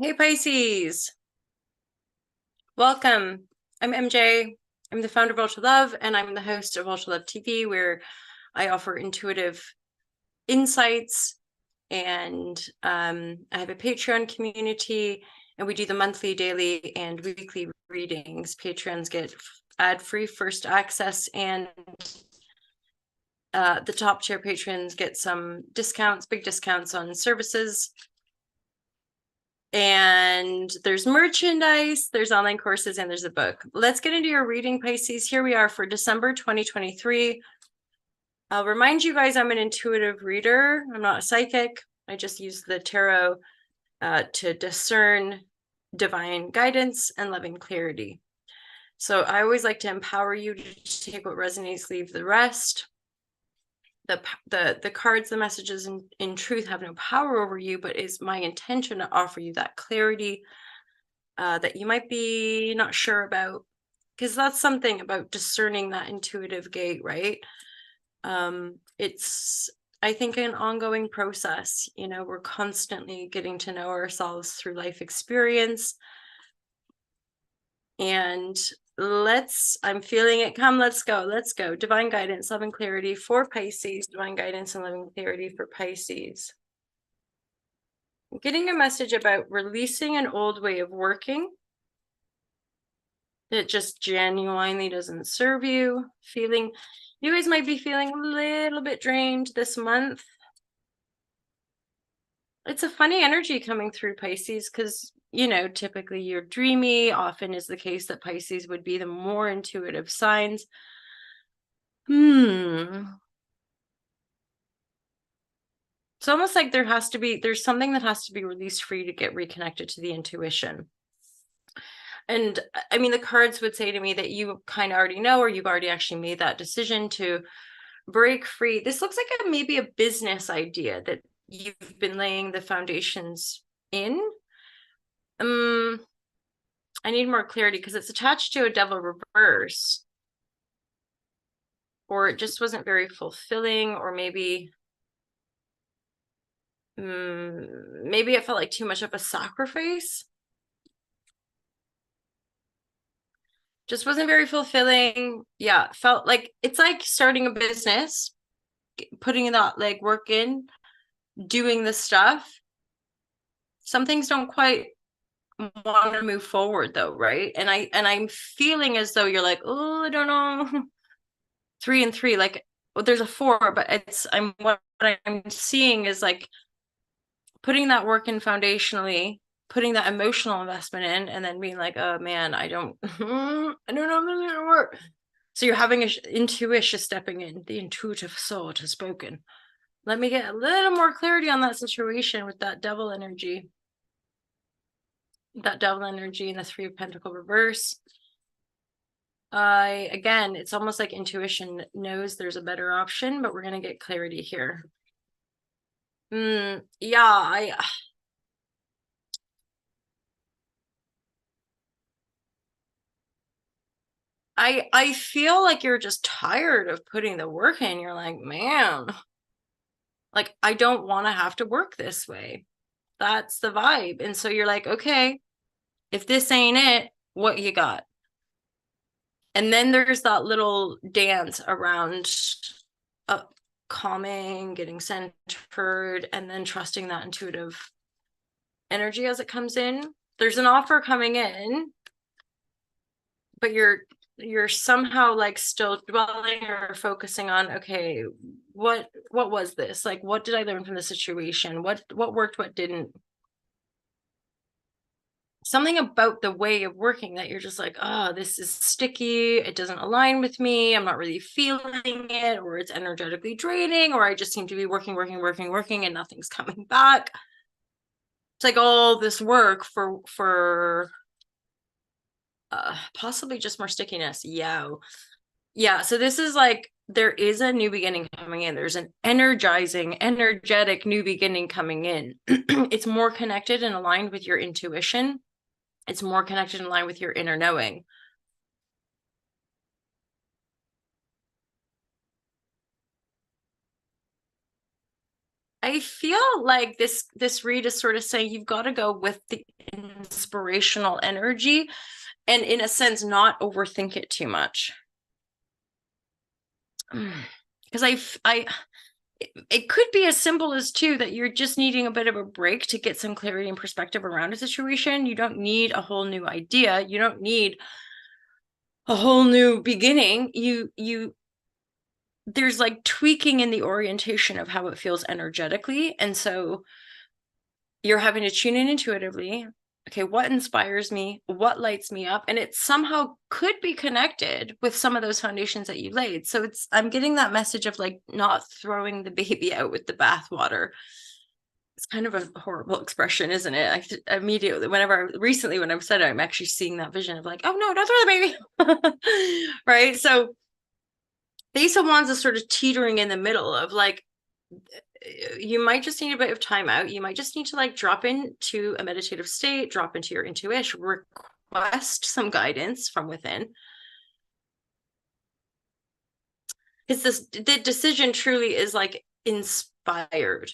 Hey Pisces, welcome. I'm MJ. I'm the founder of Ultra Love, and I'm the host of Ultra Love TV, where I offer intuitive insights. And I have a Patreon community, and we do the monthly, daily, and weekly readings. Patrons get ad-free first access, and the top tier patrons get some discounts, big discounts on services. And there's merchandise, there's online courses, and there's a book. Let's get into your reading, Pisces. Here we are for December 2023. I'll remind you guys I'm an intuitive reader. I'm not a psychic. I just use the tarot to discern divine guidance and loving clarity. So I always like to empower you to take what resonates, leave the rest. The cards, the messages in truth have no power over you, but it's my intention to offer you that clarity that you might be not sure about, because that's something about discerning that intuitive gate, right? It's, I think, an ongoing process. You know, we're constantly getting to know ourselves through life experience. And I'm feeling it come. Let's go. Divine guidance, love and clarity for Pisces. Divine guidance and loving clarity for Pisces. I'm getting a message about releasing an old way of working that just genuinely doesn't serve you. You guys might be feeling a little bit drained this month. It's a funny energy coming through, Pisces, because, you know, typically you're dreamy. Often is the case that Pisces would be the more intuitive signs. It's almost like there's something that has to be released for you to get reconnected to the intuition. And I mean, the cards would say to me that you kind of already know, or you've already actually made that decision to break free. This looks like maybe a business idea that you've been laying the foundations in. I need more clarity because it's attached to a devil reverse, or it just wasn't very fulfilling, or maybe it felt like too much of a sacrifice. Just wasn't very fulfilling. Yeah, felt like it's like starting a business, putting that like work in, doing the stuff. Some things don't quite want to move forward though, right? And I'm feeling as though you're like, oh, I don't know. 3 and 3, like, well, there's a 4, but what I'm seeing is like putting that work in foundationally, putting that emotional investment in, and then being like, oh man, I don't know if this is gonna work. So you're having intuition stepping in. The intuitive soul has spoken. Let me get a little more clarity on that situation with that devil energy. That devil energy in the 3 of Pentacle reverse. Again, it's almost like intuition knows there's a better option, but we're gonna get clarity here. Yeah, I feel like you're just tired of putting the work in. You're like, man, like I don't want to have to work this way. That's the vibe. And so you're like, okay, if this ain't it, what you got? And then there's that little dance around calming, getting centered, and then trusting that intuitive energy as it comes in. There's an offer coming in, but you're somehow like still dwelling or focusing on, okay, what was this? Like, what did I learn from the situation? What worked, what didn't? Something about the way of working that you're just like, oh, this is sticky, it doesn't align with me, I'm not really feeling it, or it's energetically draining, or I just seem to be working and nothing's coming back. It's like all this work for possibly just more stickiness. Yeah, so this is like, there is a new beginning coming in. There's an energizing, energetic new beginning coming in. It's more connected and aligned with your intuition. It's more connected and aligned with your inner knowing. I feel like this read is sort of saying you've got to go with the inspirational energy, and in a sense not overthink it too much. Because I it could be as simple as too that you're just needing a bit of a break to get some clarity and perspective around a situation. You don't need a whole new idea. You don't need a whole new beginning. You there's like tweaking in the orientation of how it feels energetically. And so you're having to tune in intuitively. Okay, what inspires me? What lights me up? And it somehow could be connected with some of those foundations that you laid. So I'm getting that message of like not throwing the baby out with the bathwater. It's kind of a horrible expression, isn't it? I immediately, recently when I've said it, I'm actually seeing that vision of like, oh no, don't throw the baby. Right. So Ace of Wands is sort of teetering in the middle of like, you might just need a bit of time out. You might just need to like drop into a meditative state, drop into your intuition, request some guidance from within. Because the decision truly is like inspired.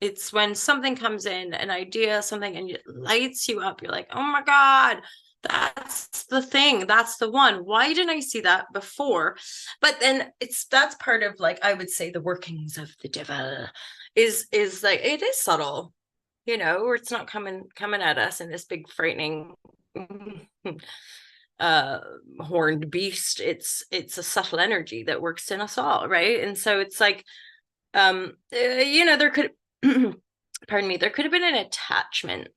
It's when something comes in, an idea, something, and it lights you up. You're like, oh my God, that's the thing. That's the one. Why didn't I see that before? But then that's part of like, I would say the workings of the devil is like, it is subtle, or it's not coming at us in this big frightening horned beast. It's a subtle energy that works in us all, right? And so it's like, there could pardon me, there could have been an attachment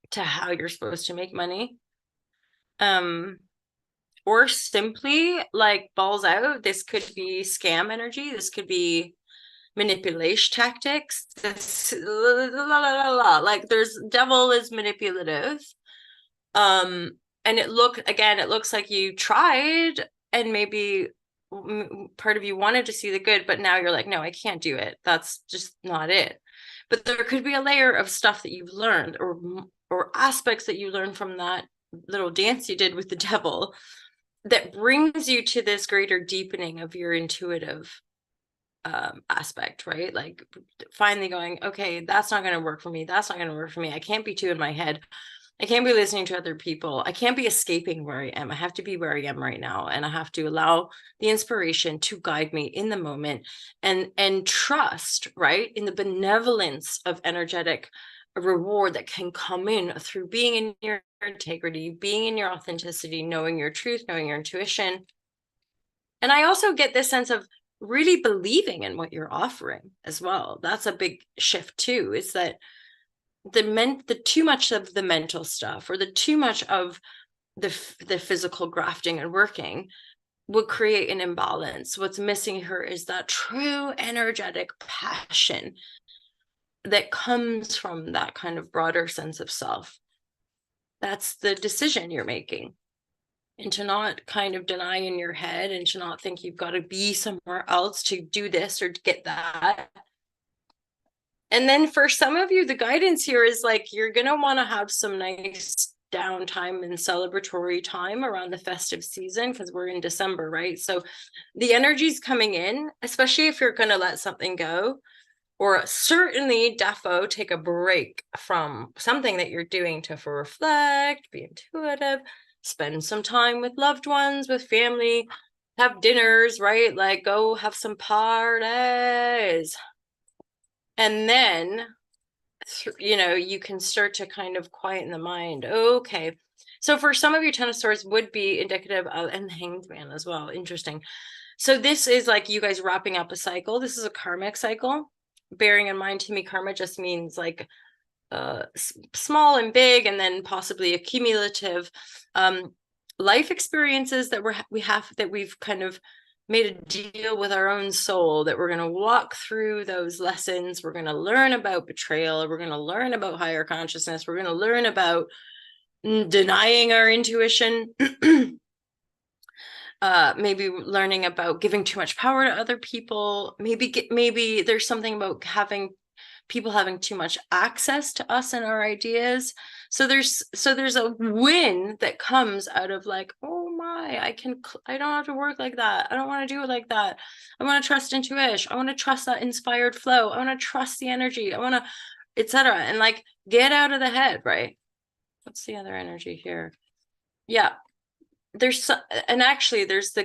to how you're supposed to make money. Or simply like balls out. This could be scam energy. This could be manipulation tactics. This like there's devil is manipulative. And it looks like you tried, and maybe part of you wanted to see the good, but now you're like, no, I can't do it. That's just not it. But there could be a layer of stuff that you've learned, or aspects that you learned from that little dance you did with the devil, that brings you to this greater deepening of your intuitive aspect, right? Like finally going, okay, that's not going to work for me. That's not going to work for me. I can't be too in my head. I can't be listening to other people. I can't be escaping where I am. I have to be where I am right now. And I have to allow the inspiration to guide me in the moment, and trust, right, in the benevolence of energetic reward that can come in through being in your integrity, being in your authenticity, knowing your truth, knowing your intuition. And I also get this sense of really believing in what you're offering as well. That's a big shift too, is that the too much of the mental stuff, or the too much of the physical grafting and working, would create an imbalance. What's missing here is that true energetic passion that comes from that kind of broader sense of self. That's the decision you're making. And to not kind of deny in your head, and to not think you've got to be somewhere else to do this or to get that. And then for some of you, the guidance here is like, you're going to want to have some nice downtime and celebratory time around the festive season, because we're in December, right? So the energy's coming in, especially if you're going to let something go, or certainly defo take a break from something that you're doing to reflect, be intuitive, spend some time with loved ones, with family, have dinners, right? Like go have some parties. And then, you can start to kind of quieten the mind. Okay. So for some of you, Ten of Swords would be indicative of, and the Hanged Man as well. Interesting. So this is like you guys wrapping up a cycle. This is a karmic cycle. Bearing in mind, to me, karma just means like small and big, and then possibly accumulative life experiences that we've kind of made a deal with our own soul, that we're going to walk through those lessons. We're going to learn about betrayal. We're going to learn about higher consciousness. We're going to learn about denying our intuition. Maybe learning about giving too much power to other people. Maybe there's something about people having too much access to us and our ideas. So there's a win that comes out of like, oh my, I don't have to work like that. I don't want to do it like that. I want to trust intuition. I want to trust that inspired flow. I want to trust the energy. I want to, etc. And like get out of the head, right? What's the other energy here? Yeah. Actually there's the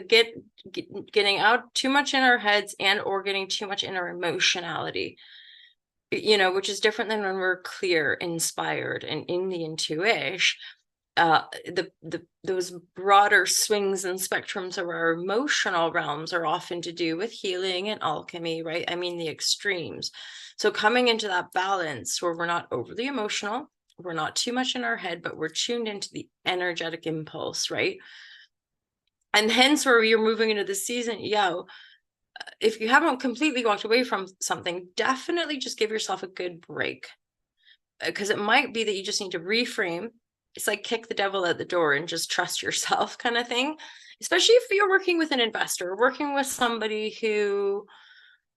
getting out too much in our heads and or getting too much in our emotionality, which is different than when we're clear, inspired, and in the intuition. Those broader swings and spectrums of our emotional realms are often to do with healing and alchemy, right? I mean, the extremes. So coming into that balance where we're not overly emotional, we're not too much in our head, but we're tuned into the energetic impulse, right? And hence where you're moving into the season, if you haven't completely walked away from something, definitely just give yourself a good break, because it might be that you just need to reframe. It's like kick the devil out the door and just trust yourself kind of thing, especially if you're working with an investor, working with somebody who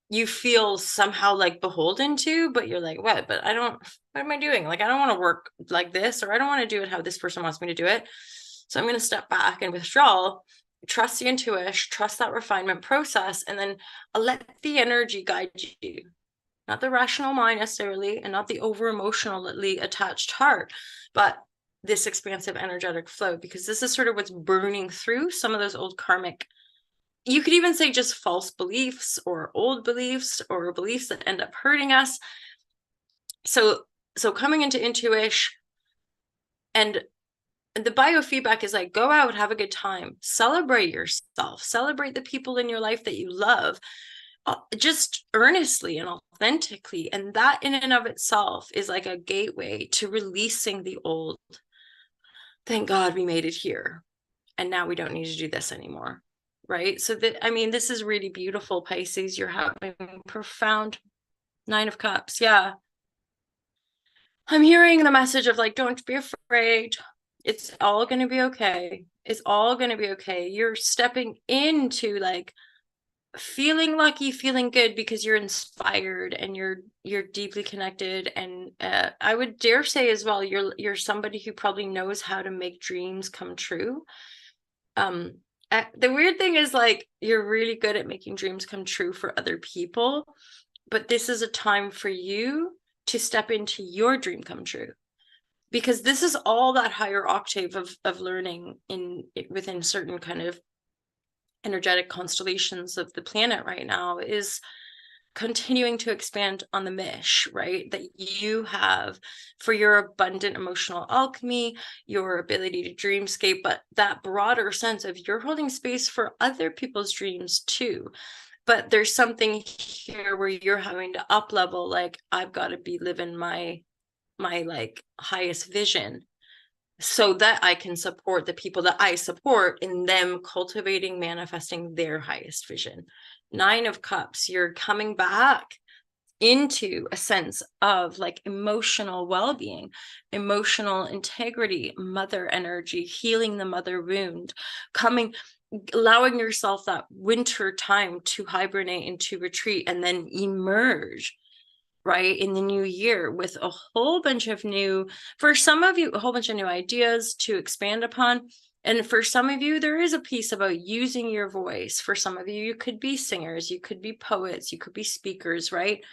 you feel somehow like beholden to, but you're like, what am I doing? Like, I don't want to work like this, or I don't want to do it how this person wants me to do it. So I'm going to step back and withdraw, trust the intuition, trust that refinement process, and then I'll let the energy guide you, not the rational mind necessarily, and not the over emotionally attached heart, but this expansive energetic flow, because this is sort of what's burning through some of those old karmic, you could even say just false beliefs or old beliefs or beliefs that end up hurting us. So coming into intuition, and the biofeedback is like, go out, have a good time, celebrate yourself, celebrate the people in your life that you love, just earnestly and authentically. And that in and of itself is like a gateway to releasing the old. Thank God we made it here. And now we don't need to do this anymore. Right. So this is really beautiful, Pisces. You're having profound 9 of Cups. Yeah. I'm hearing the message of like, don't be afraid. It's all going to be okay. It's all going to be okay. You're stepping into like feeling lucky, feeling good because you're inspired and you're deeply connected. And I would dare say as well, you're somebody who probably knows how to make dreams come true. The weird thing is like, you're really good at making dreams come true for other people, but this is a time for you to step into your dream come true, because this is all that higher octave of learning within certain kind of energetic constellations of the planet right now, is continuing to expand on the mesh, right, that you have for your abundant emotional alchemy, your ability to dreamscape, but that broader sense of you're holding space for other people's dreams too. But there's something here where you're having to up level, like, I've got to be living my like highest vision so that I can support the people that I support in them cultivating, manifesting their highest vision. 9 of Cups, you're coming back into a sense of like emotional well-being, emotional integrity, mother energy, healing the mother wound, allowing yourself that winter time to hibernate and to retreat and then emerge right in the new year with a whole bunch of for some of you, a whole bunch of new ideas to expand upon. And for some of you, there is a piece about using your voice. For some of you, you could be singers, you could be poets, you could be speakers, right?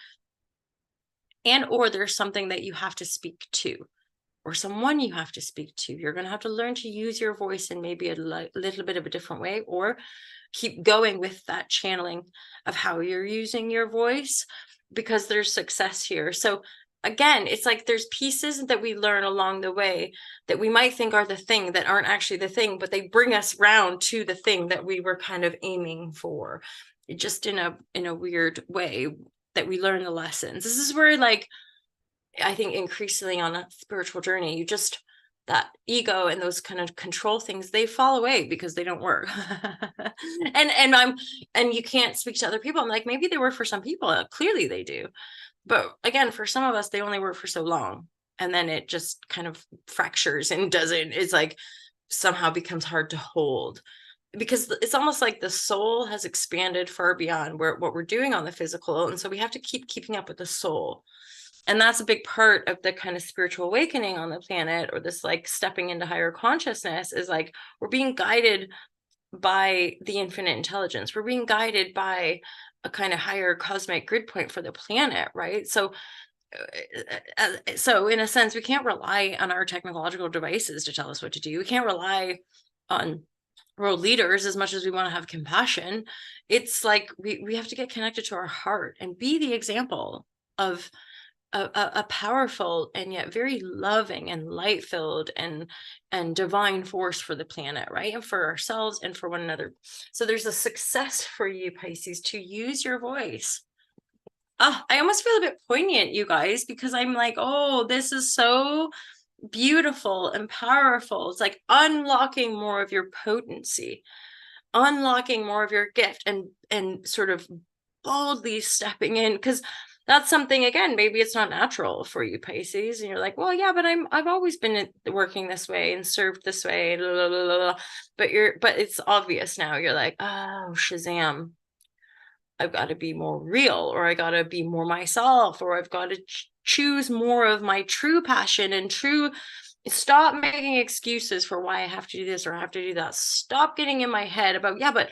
And or there's something that you have to speak to, or someone you have to speak to. You're going to have to learn to use your voice in maybe a little bit of a different way, or keep going with that channeling of how you're using your voice, because there's success here. So again, it's like there's pieces that we learn along the way that we might think are the thing that aren't actually the thing, but they bring us round to the thing that we were kind of aiming for, just in a weird way, that we learn the lessons. This is where, like, I think increasingly on a spiritual journey, that ego and those kind of control things, they fall away because they don't work. and you can't speak to other people. I'm like, maybe they work for some people. Clearly they do. But again, for some of us, they only work for so long. And then it just kind of fractures and it's like somehow becomes hard to hold, because it's almost like the soul has expanded far beyond what we're doing on the physical. And so we have to keep keeping up with the soul. And that's a big part of the kind of spiritual awakening on the planet, or this like stepping into higher consciousness, is like we're being guided by the infinite intelligence. We're being guided by a kind of higher cosmic grid point for the planet, right? So So in a sense, we can't rely on our technological devices to tell us what to do. We can't rely on world leaders as much as we want to have compassion. It's like we have to get connected to our heart and be the example of a powerful and yet very loving and light filled and divine force for the planet, right? And for ourselves and for one another. So there's a success for you, Pisces, to use your voice. I almost feel a bit poignant, you guys, because I'm like, oh, this is so beautiful and powerful. It's like unlocking more of your potency, unlocking more of your gift, and sort of boldly stepping in, because that's something, again, maybe it's not natural for you, Pisces, and you're like, well, yeah, but I've always been working this way and served this way, blah, blah, blah, blah. But it's obvious now. You're like, oh, Shazam, I've got to be more real, or I got to be more myself, or I've got to choose more of my true passion and true. Stop making excuses for why I have to do this or I have to do that. Stop getting in my head about, yeah, but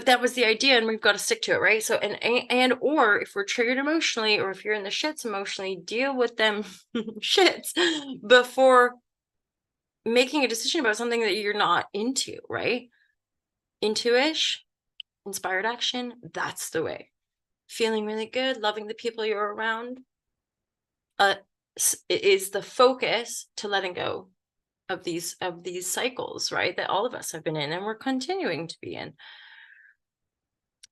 that was the idea and we've got to stick to it, right? So and or if we're triggered emotionally, or if you're in the shits emotionally, deal with them shits before making a decision about something that you're not into, right? Into-ish, inspired action, that's the way. Feeling really good, loving the people you're around, is the focus to letting go of these cycles, right? That all of us have been in and we're continuing to be in.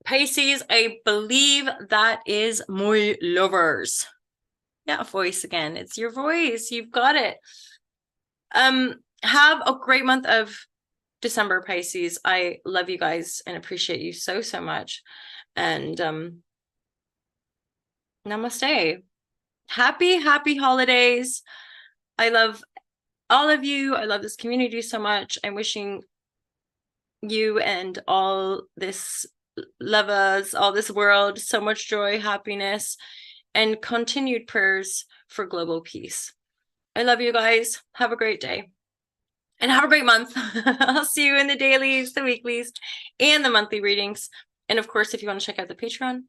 Pisces, I believe that is my lovers. Yeah, voice again. It's your voice. You've got it. Have a great month of December, Pisces. I love you guys and appreciate you so, so much. And namaste. Happy holidays. I love all of you. I love this community so much. I'm wishing you and all this lovers, all this world, so much joy, happiness, and continued prayers for global peace. I love you guys. Have a great day. And have a great month. I'll see you in the dailies, the weeklies, and the monthly readings. And of course, if you want to check out the Patreon,